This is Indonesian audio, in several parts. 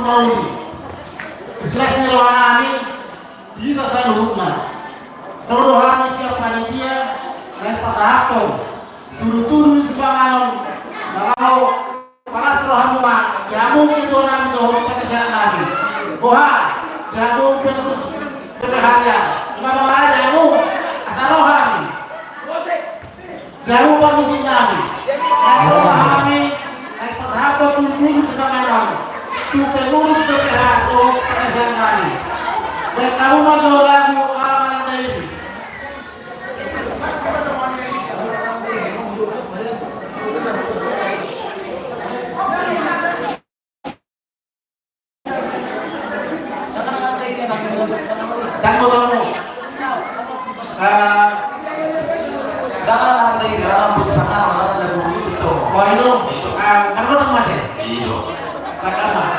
mauli. Istilahnya lawan kami kita saluhutna. Kalau kami siap panitia dan pasahakon turu-turu sebangan kalau panas rohamu jamu itu orang doh pekerjaan kami. Boha jamu terus berharga. Kalau ada jamu asal rohani. Jamu permisi kami. Kalau kami dan pasahakon turu-turu sebangan tu pelurus berharga doh pekerjaan kami. Dan kamu masuk lagu alaman dari dan kamu dalam dari dalam pustaka ada buku itu. oh itu apa namanya? Iya. Sakama.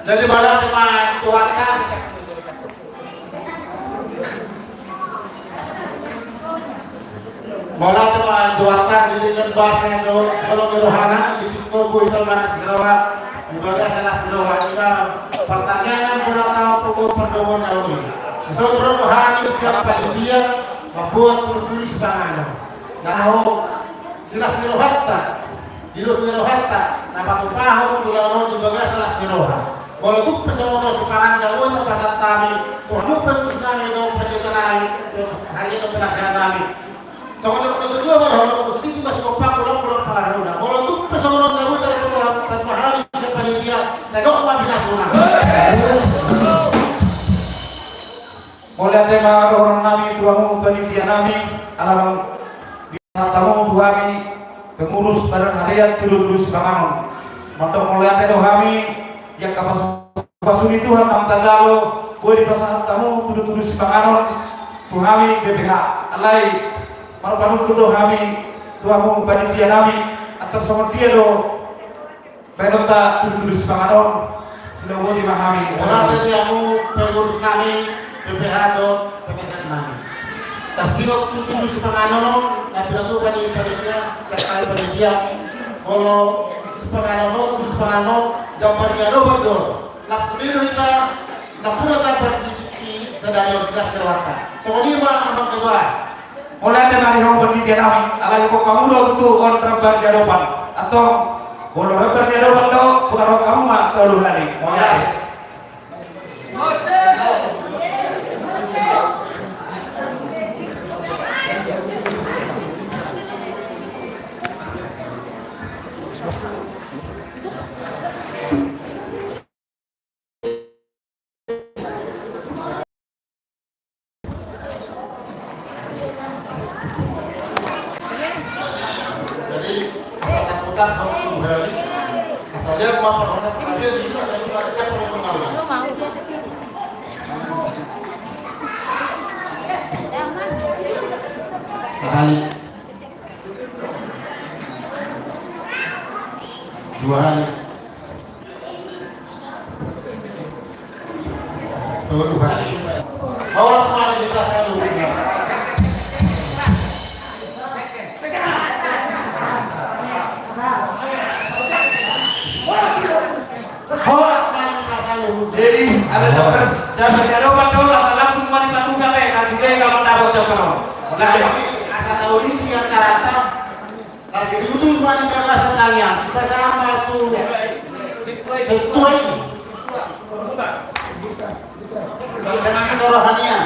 Jadi malah cuma tuakan malah cuma tuakan di dengan bahasa Indo kalau merohana di tubuh itu mana segera ibadah salah segera kita pertanyaan kurang tahu pukul pertemuan ini seorang rohani siapa dia membuat tulis tangan tahu silas rohata hidup rohata nama tumpahu tulang di bagas salah segera kalau tu pesawat sekarang jauh yang pasal kami, kamu penus kami dong penjaga kami, hari itu penasihat kami. Soalnya kalau kedua baru mesti kita sekopak pulang pengaruh. Kalau tu pesawat jauh dari tempat mahal siapa panitia, saya kau apa binas pulang. Mulai tema orang kami tuamu panitia kami, alam tamu kami pengurus pada harian terus bangun. Untuk mulai tema kami yang kapasitas Pasuni Tuhan nam tagalo boleh pasang tamu tuduh-tuduh sipanganon tuhami BPH alai marpanu kudo kami tuamu panitia nami antar sama dia do penota tuduh-tuduh sipanganon sudah boleh memahami orang tadi kamu pengurus kami BPH do pemesan kami tersiok tuduh sipanganon dan bila tuh kan ini panitia sekali panitia kalau sipanganon jawabannya do berdua Napsuliru kita napura tabar di sedayo kelas terwaka. Sokoni ma amang kedua. Mulai dari hari panitia nami, alai kok kamu do tu on rabar jadopan atau kalau rabar jadopan do bukan kamu mah terlalu hari. Mulai. Asal dia cuma proses dia di kita saya juga setiap perlu tahu. Mau dia sendiri. Sekali, dua hari, dua hari. Bawa semua di kelas dulu. Jadi ada dokter dan berjadopan do langsung mari patuga kan juga kalau dapat dokter. Tapi asal tahu ini dia karata kasih itu cuma di kelas tanya kita sama tuh setuai kasih rohania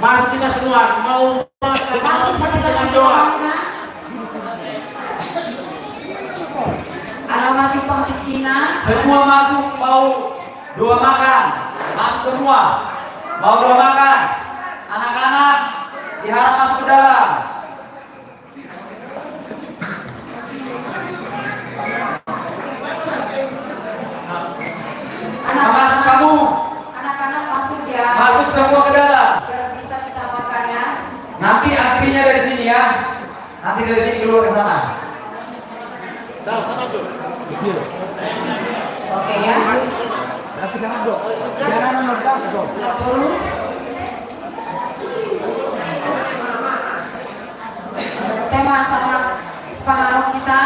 Masuk kita semua mau masuk dengan doa. Alamat Jepang Tikina. Semua masuk mau doa makan, masuk semua mau doa makan. Anak-anak diharap masuk ke dalam. Masuk kamu. Anak-anak masuk ya. Masuk semua ke dalam. Biar bisa kita makan ya. Nanti antrinya dari sini ya. Nanti dari sini keluar ke sana. Oke ya. Turun. Tema sama sepangaruh kita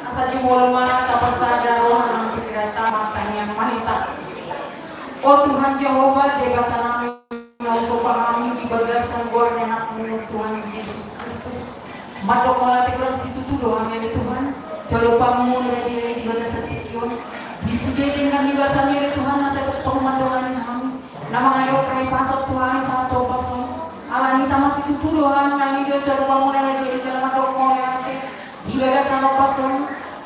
asa jumul mana tapasada rohan pikiran makanya manita. Oh Tuhan Jehovah jabatan kami mau sopan kami di bagasan gor anakmu Tuhan Yesus Kristus. Madok malati kurang situ tuh doanya ya Tuhan. Kalau pamu dari di bagasan tikion disudah dengan bagasan ya Tuhan saya ketemu mandoan kami. Nama ngayo kay pasok Tuhan sa to pasok. Alanita masih tuturuan kami dia terbangun dari selama dok ya di bagasan pasok.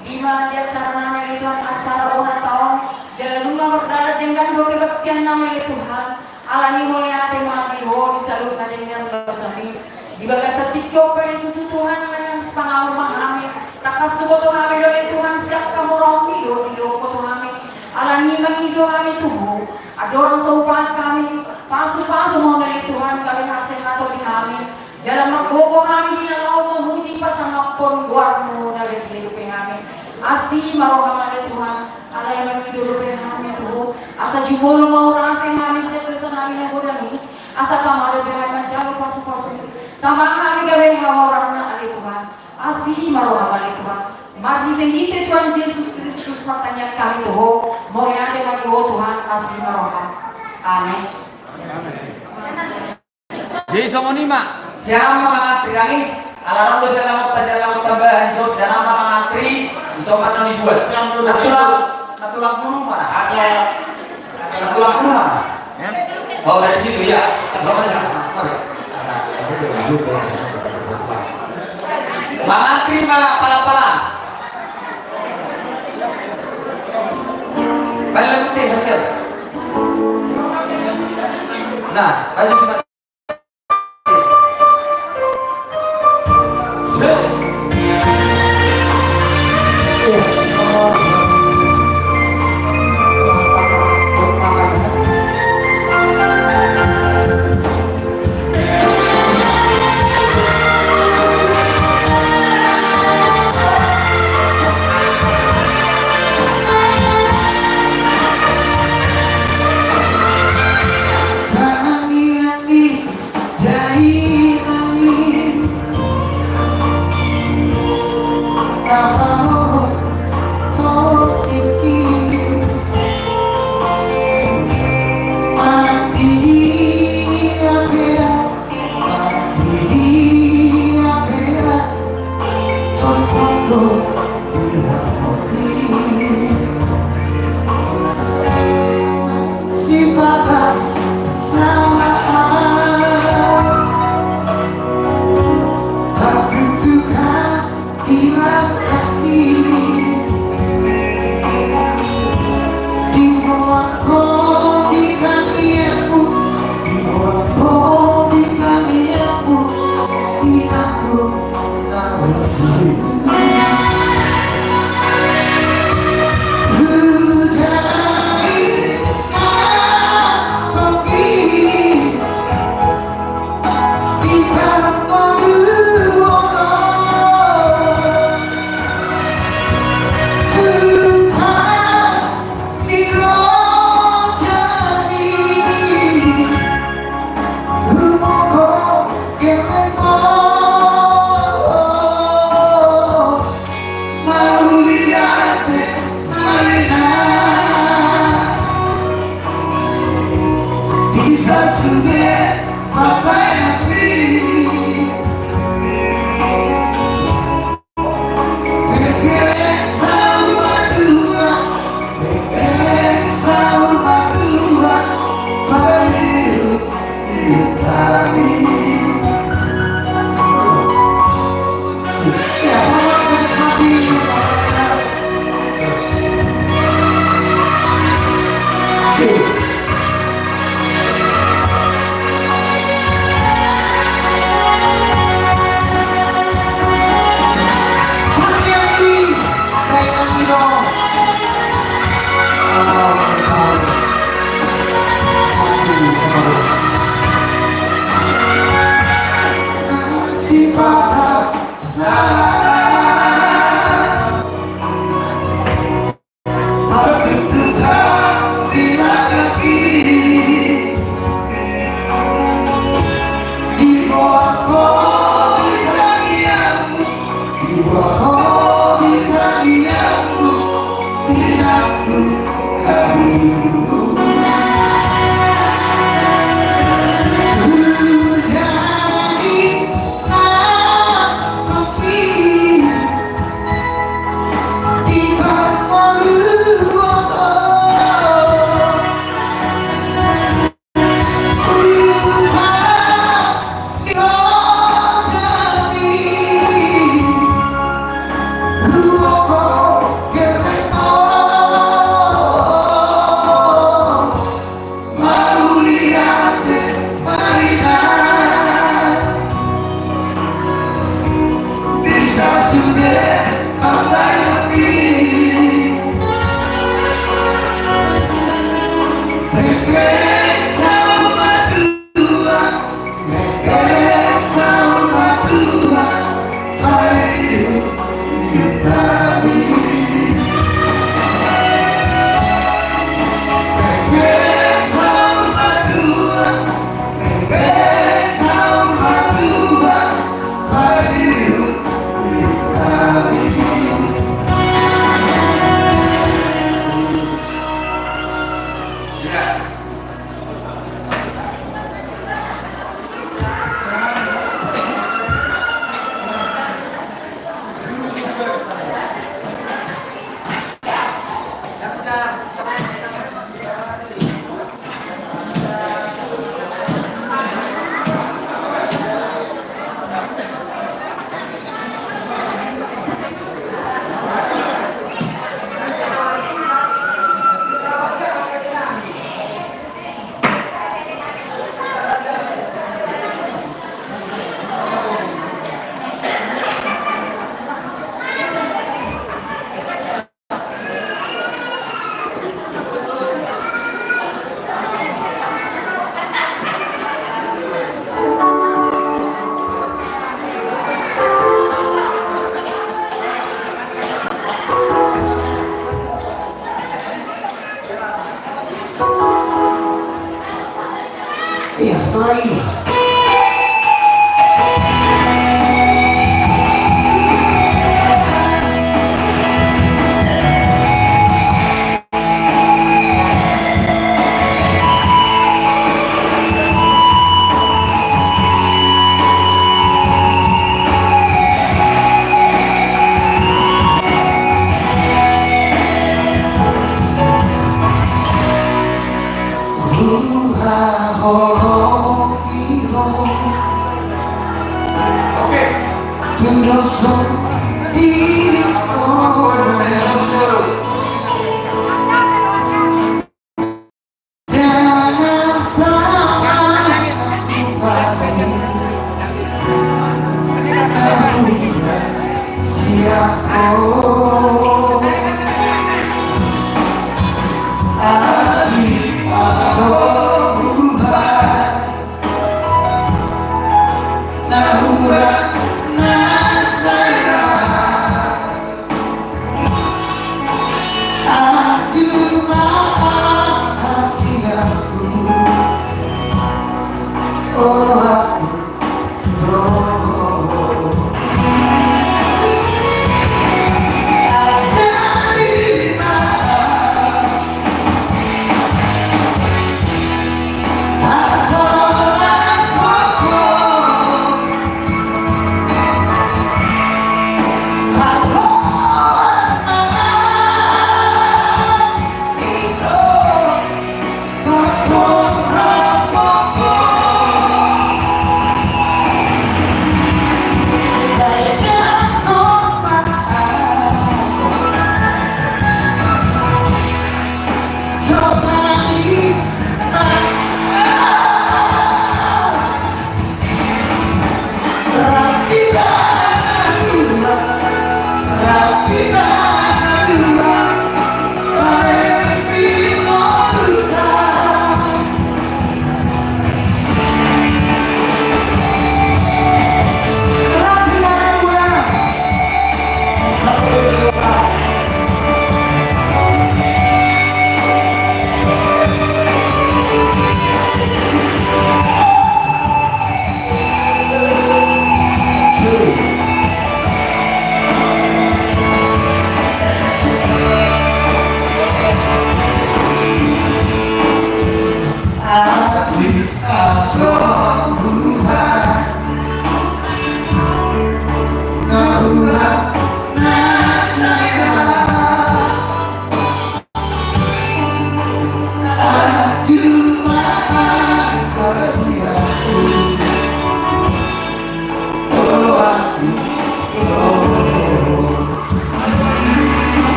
Di mana dia cara namanya itu acara ulang tahun jalan rumah berdarah dengan dua kebaktian namanya Tuhan alani mulai apa mami ho disalurkan dengan basami di bagasan tikyo per itu Tuhan setengah rumah kami tak kasih kami oleh Tuhan siap kamu rompi di doko kami alani mengido kami Tuhan ada orang seupahan kami pasu-pasu mau dari Tuhan kami kasih atau di kami jalan maggogo kami di dalam memuji pasang pon guarmu dari hidup kami asih maroham ada Tuhan ada yang menghidup kami Tuhan asa jubol mau rasa kami seperti kami yang bodani asa kamar dengan menjauh pasu-pasu tambah kami gawe hawa orang ada Tuhan asih maroham ada Tuhan mari dihite Tuhan Yesus Kristus pertanyaan kami Tuhan mau yang ada Tuhan asih maroham amin. Jadi somonima siapa mengantri lagi? Alarm lu selamat tambahan so siapa mengantri isoman non dibuat. Natulang guru mana? Ada Natulang guru mana? Ya, Oh dari situ ya. Oh dari sana. Mangan terima pala-pala. Balik lagi hasil. Nah, baju sempat. Luoko, que me Iya, satu lagi. Oke.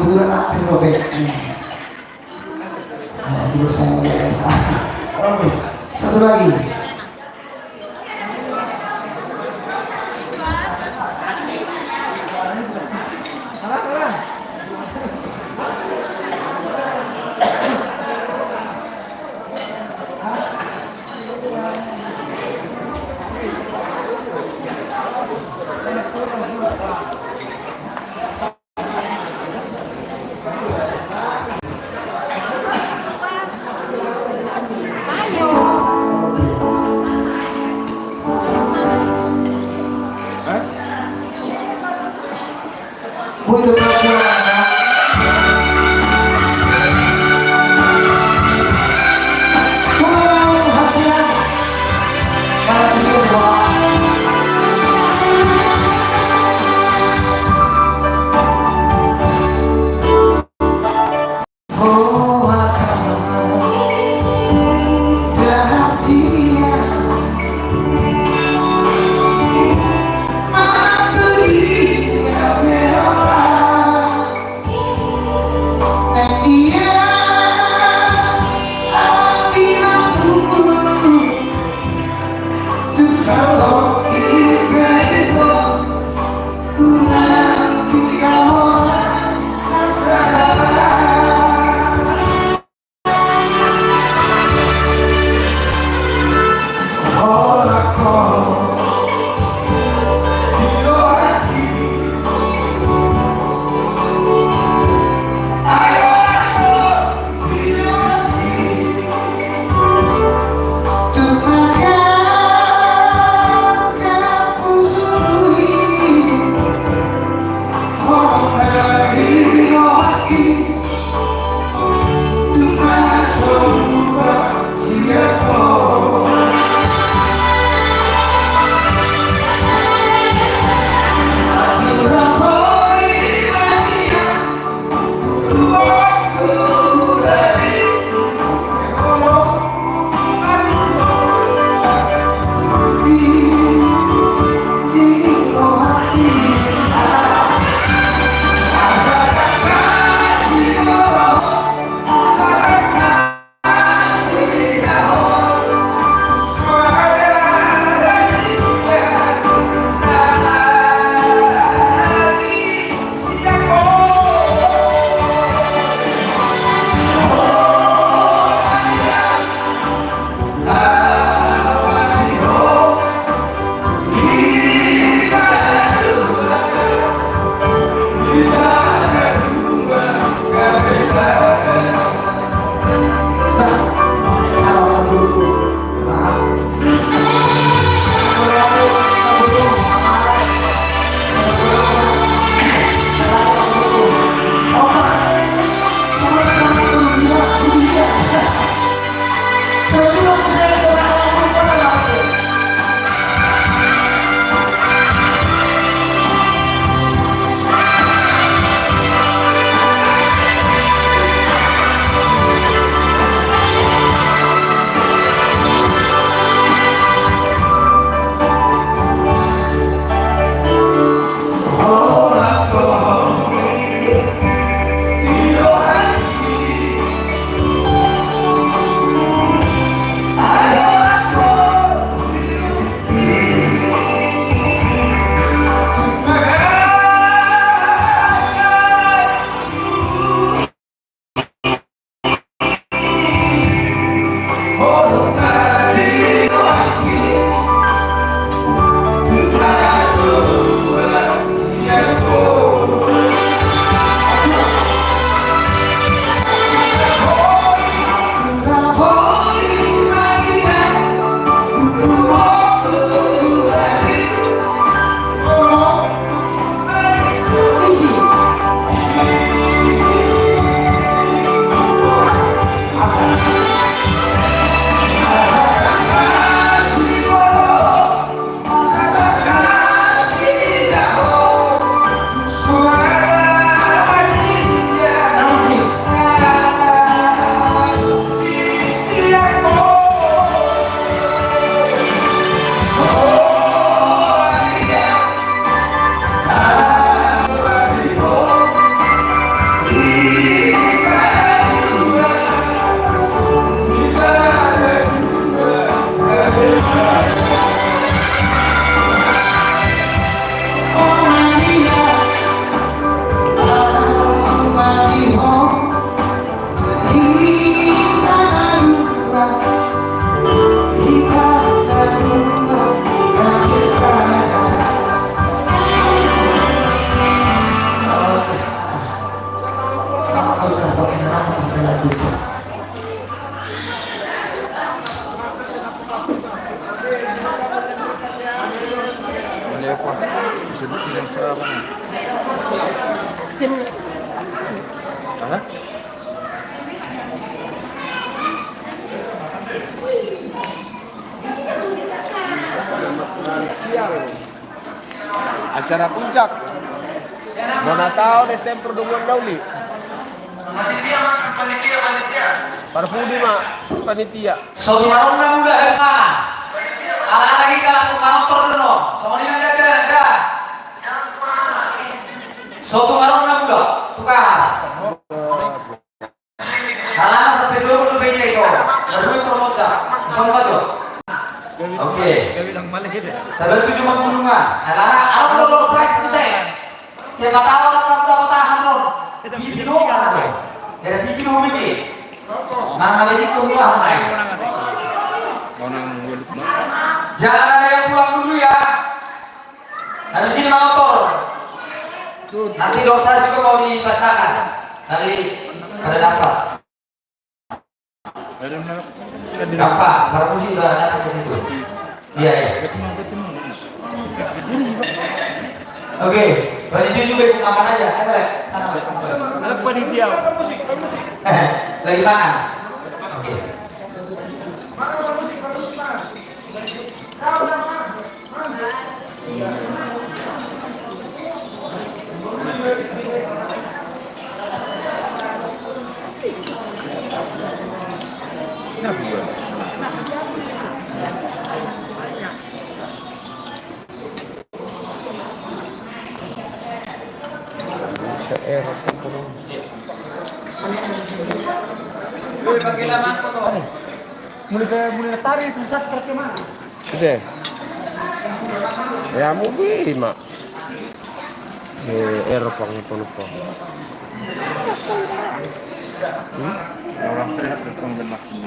Kebetulan akhir robek. Terus saya biasa. Oke, satu lagi. Muito bacana. Como hasilnya? Para kita oh akan rahasia aku dia merah dan dia api lampu tu selalu ibu kurang tiga orang sasara. Hah? Siang acara puncak Monatao STM Perdomuan Dauli Parfudi mak panitia Saudara muda Elsa. Ala lagi kalau suka motor dulu. Sama ini ada. Saudara muda tukar. Ala sampai suruh beda itu. Baru termoda. Sama tuh. Oke. Tapi itu cuma pulungan. Ala kalau price itu saya. Siapa tahu orang tahan loh. Di video kan. Dari TV dulu begini. Nah, jadi kemudian naik. Jangan ada yang pulang dulu ya. Habis ini motor. Nanti dokter juga mau dibacakan. Dari ada dapat. Apa? Baru sih udah datang ke situ. Iya ya. Oke, panitia juga ikut makan aja. Ayo, sana. Panitia. Lagi makan. Oke. Mulai tari susah terkemana? Kasi ya mo mak pang ito po. Orang sehat datang dan makin.